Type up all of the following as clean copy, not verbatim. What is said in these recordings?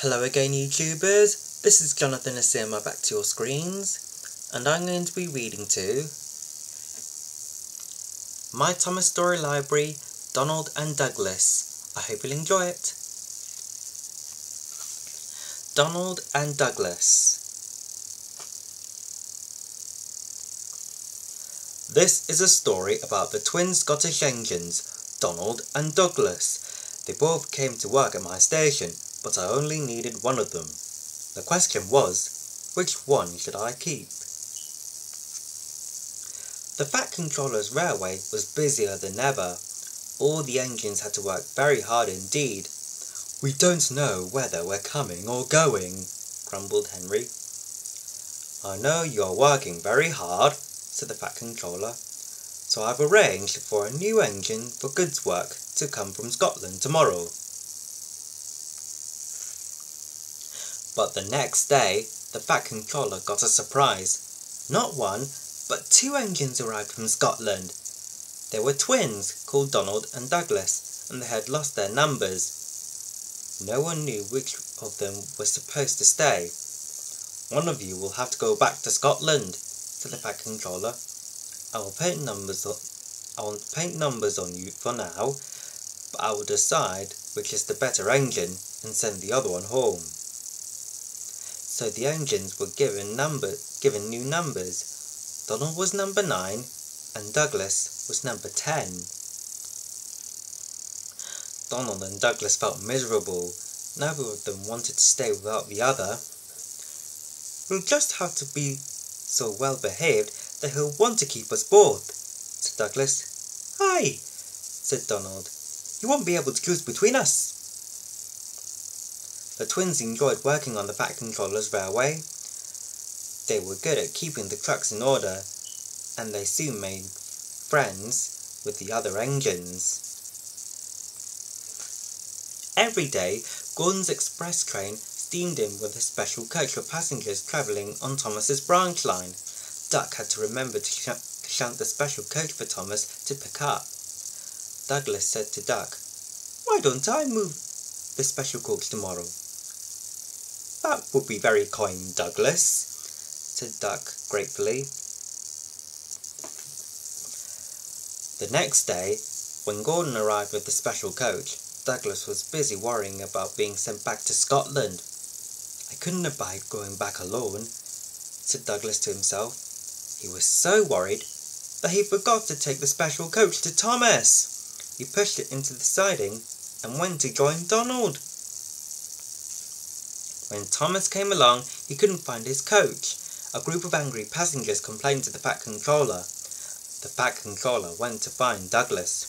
Hello again YouTubers, this is Jonathan Asima back to your screens, and I'm going to be reading to My Thomas Story Library, Donald and Douglas. I hope you'll enjoy it. Donald and Douglas. This is a story about the twin Scottish engines, Donald and Douglas. They both came to work at my station, but I only needed one of them. The question was, which one should I keep? The Fat Controller's railway was busier than ever. All the engines had to work very hard indeed. "We don't know whether we're coming or going," grumbled Henry. "I know you're working very hard," said the Fat Controller, "so I've arranged for a new engine for goods work to come from Scotland tomorrow." But the next day, the Fat Controller got a surprise. Not one, but two engines arrived from Scotland. They were twins, called Donald and Douglas, and they had lost their numbers. No one knew which of them was supposed to stay. "One of you will have to go back to Scotland," said the Fat Controller. I will paint numbers on you for now, but I will decide which is the better engine and send the other one home." So the engines were given new numbers. Donald was number 9 and Douglas was number 10. Donald and Douglas felt miserable. Neither of them wanted to stay without the other. "We'll just have to be so well behaved that he'll want to keep us both," said Douglas. "Aye," said Donald. "You won't be able to choose between us." The twins enjoyed working on the Fat Controller's railway. They were good at keeping the trucks in order, and they soon made friends with the other engines. Every day, Gordon's express train steamed in with a special coach for passengers travelling on Thomas's branch line. Duck had to remember to shunt the special coach for Thomas to pick up. Douglas said to Duck, "Why don't I move the special coach tomorrow?" "That would be very kind, Douglas," said Duck gratefully. The next day, when Gordon arrived with the special coach, Douglas was busy worrying about being sent back to Scotland. "I couldn't abide going back alone," said Douglas to himself. He was so worried that he forgot to take the special coach to Thomas. He pushed it into the siding and went to join Donald. When Thomas came along, he couldn't find his coach. A group of angry passengers complained to the Fat Controller. The Fat Controller went to find Douglas.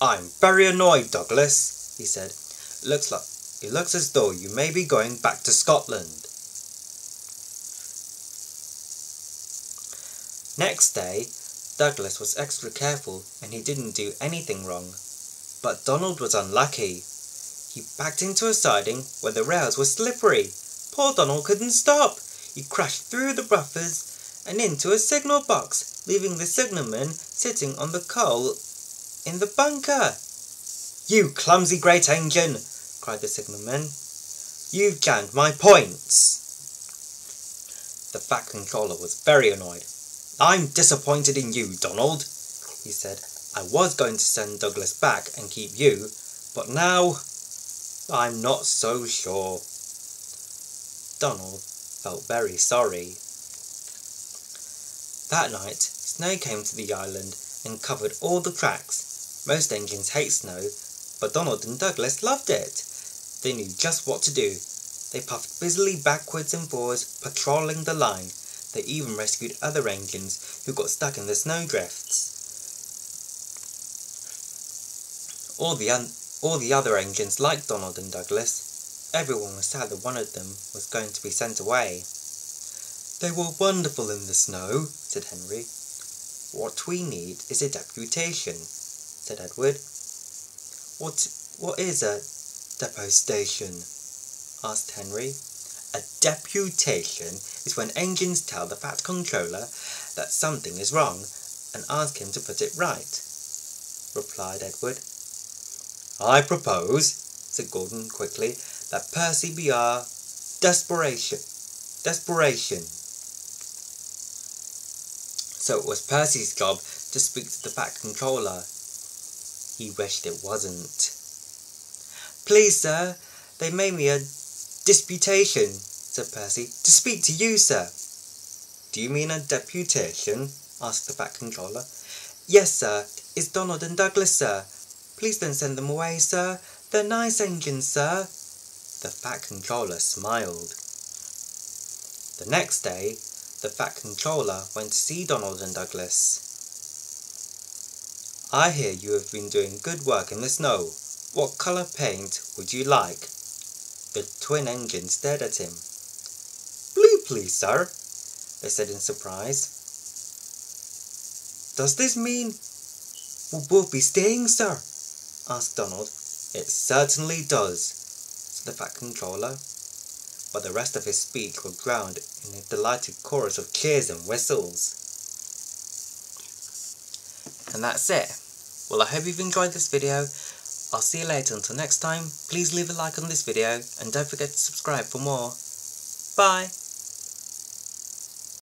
"I'm very annoyed, Douglas," he said. It looks as though you may be going back to Scotland." Next day, Douglas was extra careful and he didn't do anything wrong. But Donald was unlucky. He backed into a siding where the rails were slippery. Poor Donald couldn't stop. He crashed through the buffers and into a signal box, leaving the signalman sitting on the coal in the bunker. "You clumsy great engine!" cried the signalman. "You've jammed my points!" The Fat Controller was very annoyed. "I'm disappointed in you, Donald," he said. "I was going to send Douglas back and keep you, but now I'm not so sure." Donald felt very sorry. That night, snow came to the island and covered all the tracks. Most engines hate snow, but Donald and Douglas loved it. They knew just what to do. They puffed busily backwards and forwards, patrolling the line. They even rescued other engines who got stuck in the snowdrifts. All the other engines liked Donald and Douglas. Everyone was sad that one of them was going to be sent away. "They were wonderful in the snow," said Henry. "What we need is a deputation," said Edward. What is a depot station?" asked Henry. "A deputation is when engines tell the Fat Controller that something is wrong and ask him to put it right," replied Edward. "I propose," said Gordon quickly, Let Percy be our desperation. So it was Percy's job to speak to the Fat Controller. He wished it wasn't. Please, sir, they made me a disputation, said Percy. To speak to you, sir. Do you mean a deputation? Asked the Fat Controller. Yes, sir. It's Donald and Douglas, sir. Please don't send them away, sir. They're nice engines, sir. The Fat Controller smiled. The next day, the Fat Controller went to see Donald and Douglas. I hear you have been doing good work in the snow. What colour paint would you like? The twin engines stared at him. Blue, please, sir, they said in surprise. Does this mean we'll both be staying, sir? Asked Donald. It certainly does, said the Fat Controller. But the rest of his speech was drowned in a delighted chorus of cheers and whistles. And that's it. Well, I hope you've enjoyed this video. I'll see you later. Until next time, please leave a like on this video and don't forget to subscribe for more. Bye!